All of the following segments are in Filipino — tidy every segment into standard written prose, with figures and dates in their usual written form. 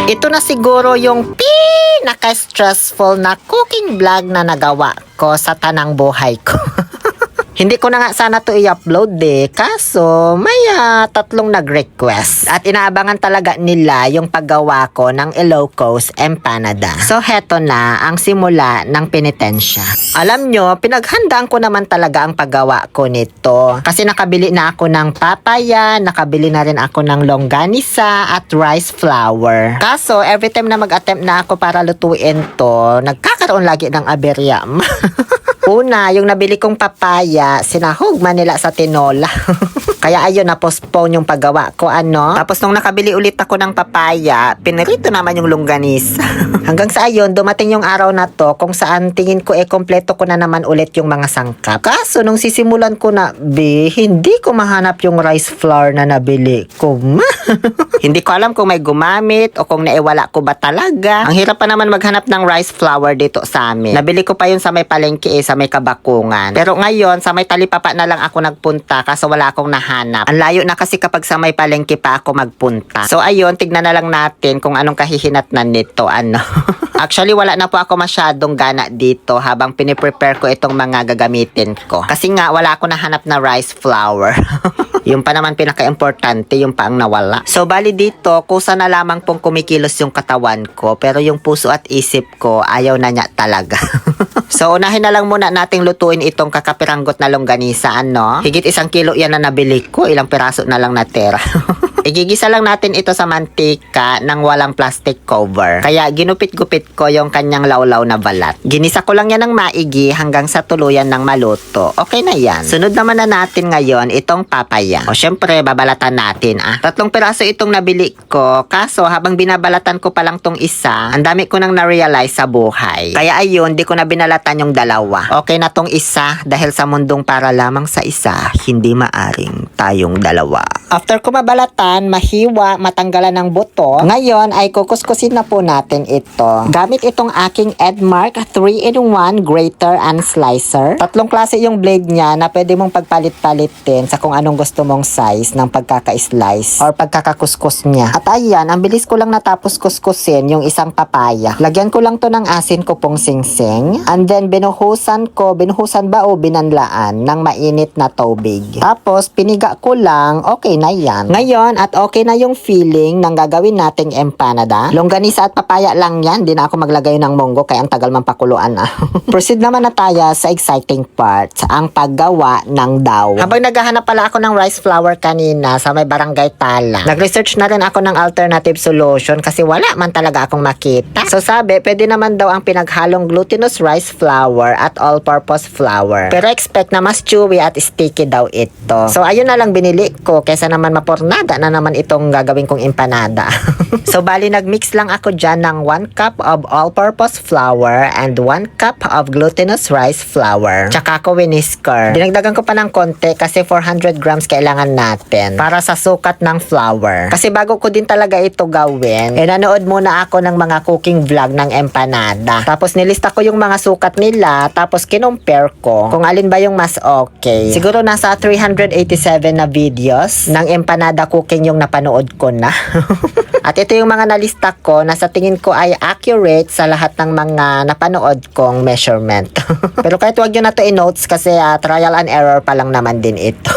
Ito na siguro yung pinaka-stressful na cooking vlog na nagawa ko sa tanang buhay ko. Hindi ko na nga sana to i-upload kaso may tatlong nag-request at inaabangan talaga nila yung paggawa ko ng Ilocos Empanada. So heto na ang simula ng penitensya. Alam nyo, pinaghandaan ko naman talaga ang paggawa ko nito kasi nakabili na ako ng papaya, nakabili na rin ako ng longganisa at rice flour. Kaso every time na mag-attempt na ako para lutuin to, nagkakaroon lagi ng aberya. Una, yung nabili kong papaya, sinahog man nila sa tinola. Kaya ayun, na-postpone yung paggawa ko, ano. Tapos nung nakabili ulit ako ng papaya, pinirito naman yung longganisa. Hanggang sa ayun, dumating yung araw na to kung saan tingin ko kompleto ko na naman ulit yung mga sangkap. Kaso nung sisimulan ko na, hindi ko mahanap yung rice flour na nabili ko. Hindi ko alam kung may gumamit o kung naiwala ko ba talaga. Ang hirap pa naman maghanap ng rice flour dito sa amin. Nabili ko pa yun sa may palengke sa may Kabakungan. Pero ngayon, sa may Talipapa na lang ako nagpunta kaso wala akong nahanap. Ang layo na kasi kapag sa may palengke pa ako magpunta. So ayun, tignan na lang natin kung anong kahihinatnan nito, ano. Actually, wala na po ako masyadong gana dito habang piniprepare ko itong mga gagamitin ko. Kasi nga, wala ako nahanap na rice flour. Yung pa naman pinaka-importante, yung pa ang nawala. So, bali dito, kusa na lamang pong kumikilos yung katawan ko. Pero yung puso at isip ko, ayaw na niya talaga. So, unahin na lang muna nating lutuin itong kakapiranggot na longganisa, ano? Higit 1 kilo yan na nabili ko. Ilang piraso na lang natira. Igigisa lang natin ito sa mantika ng walang plastic cover. Kaya ginupit-gupit ko yung kanyang lawlaw na balat. Ginisa ko lang yan ng maigi hanggang sa tuluyan ng maluto. Okay na yan. Sunod naman na natin ngayon itong papaya. O syempre, babalatan natin 3 piraso itong nabili ko. Kaso habang binabalatan ko pa lang tong isa, ang dami ko nang na-realize sa buhay. Kaya ayun, di ko na binalatan yung dalawa. Okay na tong isa dahil sa mundong para lamang sa isa, hindi maaring tayong dalawa. After ko mabalatan, mahiwa, matanggalan ng buto. Ngayon ay kukuskusin na po natin ito. Gamit itong aking Edmark 3-in-1 grater and slicer. 3 klase yung blade niya na pwede mong pagpalit-palitin sa kung anong gusto mong size ng pagkaka-slice or pagkakakuskus niya. At ayan, ang bilis ko lang natapos kuskusin yung isang papaya. Lagyan ko lang to ng asin ko pong singsing. And then binuhusan ba o binanlaan ng mainit na tubig. Tapos piniga ko lang, okay na yan. Ngayon, at okay na yung feeling ng gagawin nating empanada. Longganisa at papaya lang yan. Di na ako maglagay ng munggo kaya ang tagal man pakuluan. Proceed naman na tayo sa exciting part, ang paggawa ng daw. Habang naghahanap pala ako ng rice flour kanina sa may barangay Tala, nag-research na rin ako ng alternative solution kasi wala man talaga akong makita. So sabi, pwede naman daw ang pinaghalong glutinous rice flour at all-purpose flour. Pero expect na mas chewy at sticky daw ito. So ayun na lang binili ko kesa naman mapornada na naman itong gagawin kong empanada. So bali nagmix lang ako dyan ng 1 cup of all-purpose flour and 1 cup of glutinous rice flour. Tsaka ko winisker. Dinagdagan ko pa ng konti kasi 400 grams kailangan natin para sa sukat ng flour. Kasi bago ko din talaga ito gawin, nanood muna ako ng mga cooking vlog ng empanada. Tapos nilista ko yung mga sukat nila, tapos kinumpare ko kung alin ba yung mas okay. Siguro nasa 387 na videos ng empanada cooking yung napanood ko na. At ito yung mga nalista ko na sa tingin ko ay accurate sa lahat ng mga napanood kong measurement. Pero kahit wag nyo na to i-notes kasi trial and error pa lang naman din ito.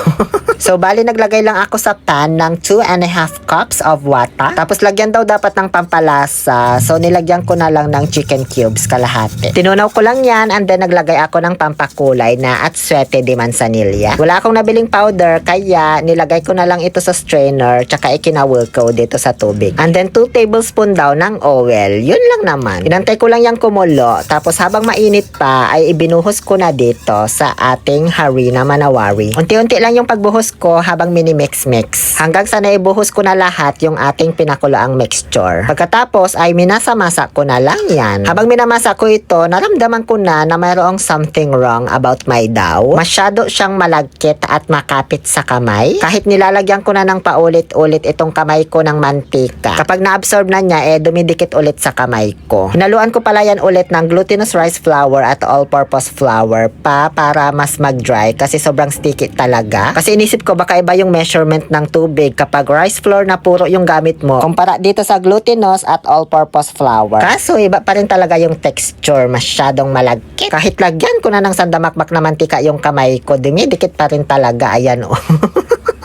So, bali naglagay lang ako sa pan ng 2.5 cups of water. Tapos, lagyan daw dapat ng pampalasa. So, nilagyan ko na lang ng chicken cubes kalahati. Tinunaw ko lang yan and then naglagay ako ng pampakulay na Atsuete de Manzanilla. Wala akong nabiling powder kaya nilagay ko na lang ito sa strainer tsaka ikinawil ko dito sa tubig. And then, 2 tablespoon daw ng oil. Yun lang naman. Inantay ko lang yung kumulo. Tapos, habang mainit pa, ay ibinuhos ko na dito sa ating harina manawari. Unti-unti lang yung pagbuhos ko habang mini-mix-mix. Hanggang sa naibuhos ko na lahat yung ating pinakulaang mixture. Pagkatapos ay minasa-masa ko na lang yan. Habang minamasa ko ito, naramdaman ko na mayroong something wrong about my dough. Masyado siyang malagkit at makapit sa kamay. Kahit nilalagyan ko na ng paulit-ulit itong kamay ko ng mantika. Kapag na-absorb na niya, dumidikit ulit sa kamay ko. Hinaluan ko pala yan ulit ng glutinous rice flour at all-purpose flour para mas mag-dry kasi sobrang sticky talaga. Kasi inisip naisip ko baka iba yung measurement ng tubig kapag rice flour na puro yung gamit mo kumpara dito sa glutinous at all-purpose flour. Kaso iba pa rin talaga yung texture, masyadong malagkit. Kahit lagyan ko na ng sandamakmak na mantika yung kamay ko, dumidikit pa rin talaga. Ayan o.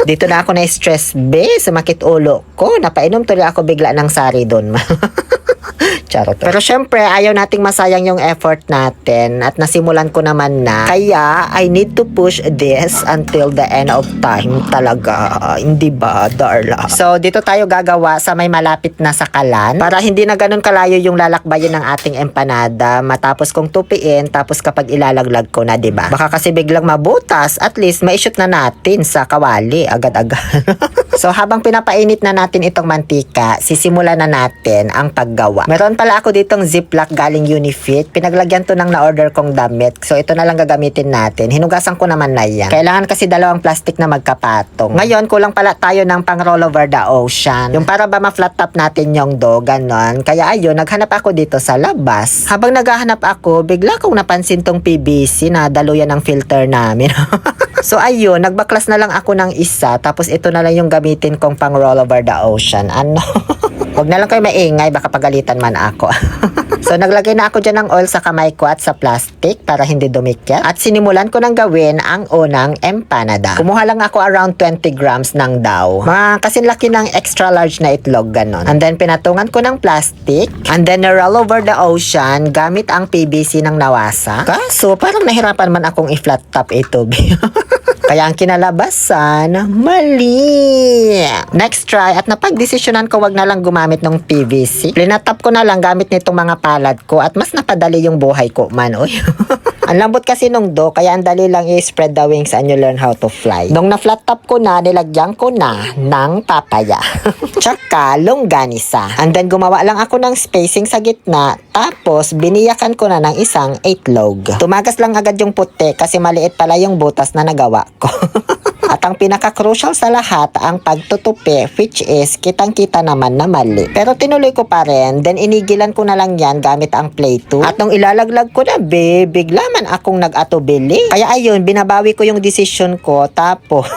Dito na ako na-stress, sumakit ulo ko. Napainom tuloy ako bigla ng sari doon. Charot. Pero syempre, ayaw nating masayang yung effort natin at nasimulan ko naman na. Kaya, I need to push this until the end of time talaga. Hindi ba, Darla? So, dito tayo gagawa sa may malapit na sakalan para hindi na ganun kalayo yung lalakbayin ng ating empanada matapos kong tupiin tapos kapag ilalaglag ko na, diba? Baka kasi biglang mabutas, at least ma-shoot na natin sa kawali agad-agad. So, habang pinapainit na natin itong mantika, sisimulan na natin ang paggawa. Meron pala ako ditong ziplock galing Unifit. Pinaglagyan to ng na-order kong damit. So, ito na lang gagamitin natin. Hinugasan ko naman na yan. Kailangan kasi dalawang plastic na magkapatong. Ngayon, kulang pala tayo ng pang roll over the ocean. Yung para ba ma-flat top natin yung dough, ganon. Kaya ayun, naghanap ako dito sa labas. Habang naghahanap ako, bigla kong napansin tong PVC na daluyan ng filter namin. So, ayun, nagbaklas na lang ako ng isa. Tapos, ito na lang yung gamitin kong pang roll over the ocean. Ano? Huwag na lang kayo maingay, baka pagalitan man ako. So, naglagay na ako dyan ng oil sa kamay ko at sa plastic para hindi dumikit. At sinimulan ko nang gawin ang unang empanada. Kumuha lang ako around 20 grams ng dough. Mga kasinlaki ng extra large na itlog, ganon. And then, pinatungan ko ng plastic. And then, roll over the ocean gamit ang PVC ng nawasa. Kaso, parang nahirapan man akong i-flat top ito. Kaya ang kinalabasan, mali. Next try at napagdesisyonan ko wag na lang gumamit ng PVC. Linatap ko na lang gamit nitong mga palad ko at mas napadali yung buhay ko man. Oy. Ang lambot kasi nung dough, kaya ang dali lang i-spread the wings and you learn how to fly. Nung na-flat top ko na, nilagyan ko na ng papaya. Tsaka longganisa. And then gumawa lang ako ng spacing sa gitna. Tapos biniyakan ko na ng isang itlog. Tumagas lang agad yung puti kasi maliit pala yung butas na nagawa ko. At ang pinaka-crucial sa lahat, ang pagtutupi, which is kitang-kita naman na mali. Pero tinuloy ko pa rin, then inigilan ko na lang yan gamit ang plate 2. At nung ilalaglag ko na, bigla man akong nag-atubili. Kaya ayun, binabawi ko yung decision ko, tapos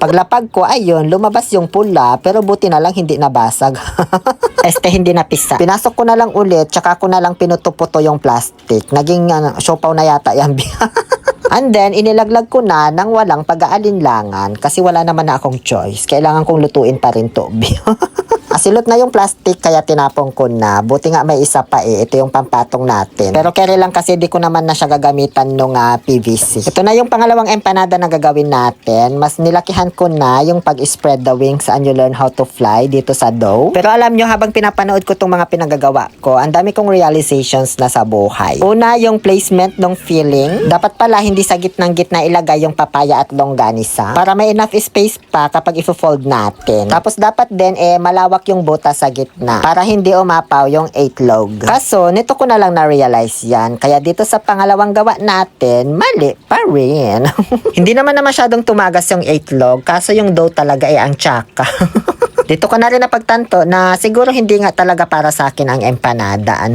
paglapag ko, ayun, lumabas yung pula, pero buti na lang hindi nabasag. Hindi napisa. Pinasok ko na lang ulit, tsaka ko na lang pinutuputo yung plastic. Naging siopaw na yata yan. And then, inilaglag ko na nang walang pag-aalinlangan kasi wala naman na akong choice. Kailangan kong lutuin pa rin to. Asilot na yung plastic kaya tinapong ko na. Buti nga may isa pa Ito yung pampatong natin. Pero carry lang kasi di ko naman na siya gagamitan nung PVC. Ito na yung pangalawang empanada na gagawin natin. Mas nilakihan ko na yung pag-spread the wings and you learn how to fly dito sa dough. Pero alam nyo, habang pinapanood ko tong mga pinagagawa ko, ang dami kong realizations na sa buhay. Una, yung placement ng filling. Dapat pala hindi sa gitnang-gitna ilagay yung papaya at longganisa para may enough space pa kapag i-fold natin. Tapos dapat din malawak yung butas sa gitna para hindi umapaw yung itlog. Kaso, nito ko na lang na-realize yan. Kaya dito sa pangalawang gawa natin, mali pa rin. Hindi naman na masyadong tumagas yung itlog, kaso yung dough talaga ang tsaka. Dito ko na rin napagtanto na siguro hindi nga talaga para sa akin ang empanada.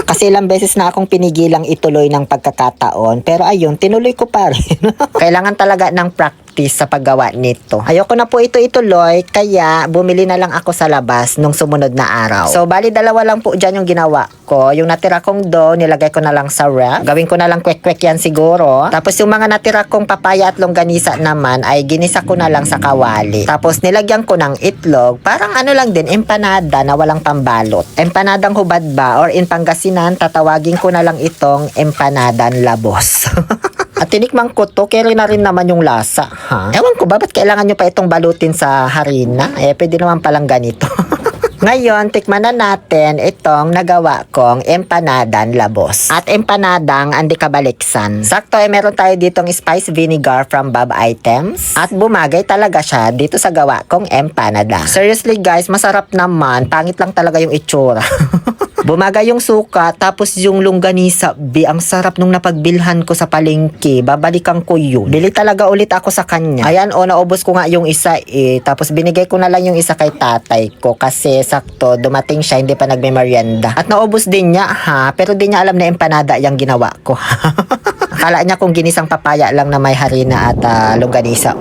Kasi ilang beses na akong pinigilang ituloy ng pagkakataon. Pero ayun, tinuloy ko pa rin. Kailangan talaga ng practice sa paggawa nito. Ayoko na po ito ituloy, kaya bumili na lang ako sa labas nung sumunod na araw. So, bali dalawa lang po dyan yung ginawa ko. Yung natira kong dough, nilagay ko na lang sa ref. Gawin ko na lang kwek-kwek yan siguro. Tapos yung mga natira kong papaya at longganisa naman ay ginisa ko na lang sa kawali. Tapos nilagyan ko ng itlog. Parang lang din, empanada na walang pambalot. Empanadang hubad ba? Or in Pangasinan, tatawagin ko na lang itong empanadan labos. At tinikman ko to, carry na rin naman yung lasa. Ewan ko ba, ba't kailangan nyo pa itong balutin sa harina? Pwede naman palang ganito. Ngayon, tikman na natin itong nagawa kong empanadan labos. At empanadang andi kabaliksan. Sakto meron tayo ditong spice vinegar from Bob Items. At bumagay talaga siya dito sa gawa kong empanada. Seriously guys, masarap naman. Pangit lang talaga yung itsura. Bumagay yung suka, tapos yung longganisa, ang sarap nung napagbilhan ko sa palengke. Babalikan ko yun. Bili talaga ulit ako sa kanya. Ayan, naubos ko nga yung isa Tapos binigay ko na lang yung isa kay tatay ko kasi sakto, dumating siya, hindi pa nagme-merienda. At naubos din niya, pero di niya alam na empanada yung ginawa ko. Akala niya kung ginisang papaya lang na may harina at longganisa.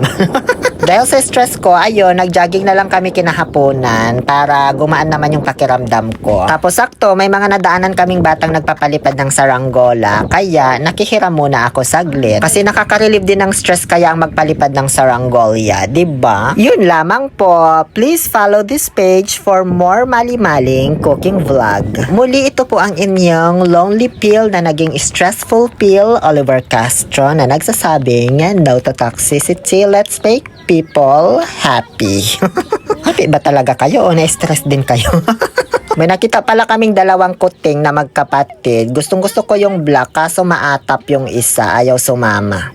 Dahil sa stress ko, ayun, nag-jogging na lang kami kinahaponan para gumaan naman yung pakiramdam ko. Tapos sakto, may mga nadaanan kaming batang nagpapalipad ng saranggola, kaya nakihiram muna ako saglit. Kasi nakaka-relieve din ng stress kaya ang magpalipad ng saranggola, 'di ba? Yun lamang po. Please follow this page for more mali-maling cooking vlog. Muli ito po ang inyong lonely pill na naging stressful pill, Oliver Castro, na nagsasabing no to toxicity. Let's make people happy. Happy ba talaga kayo o na-stress din kayo? May nakita pala kaming dalawang kuting na magkapatid. Gustong gusto ko yung black kaso maatap yung isa, ayaw sumama.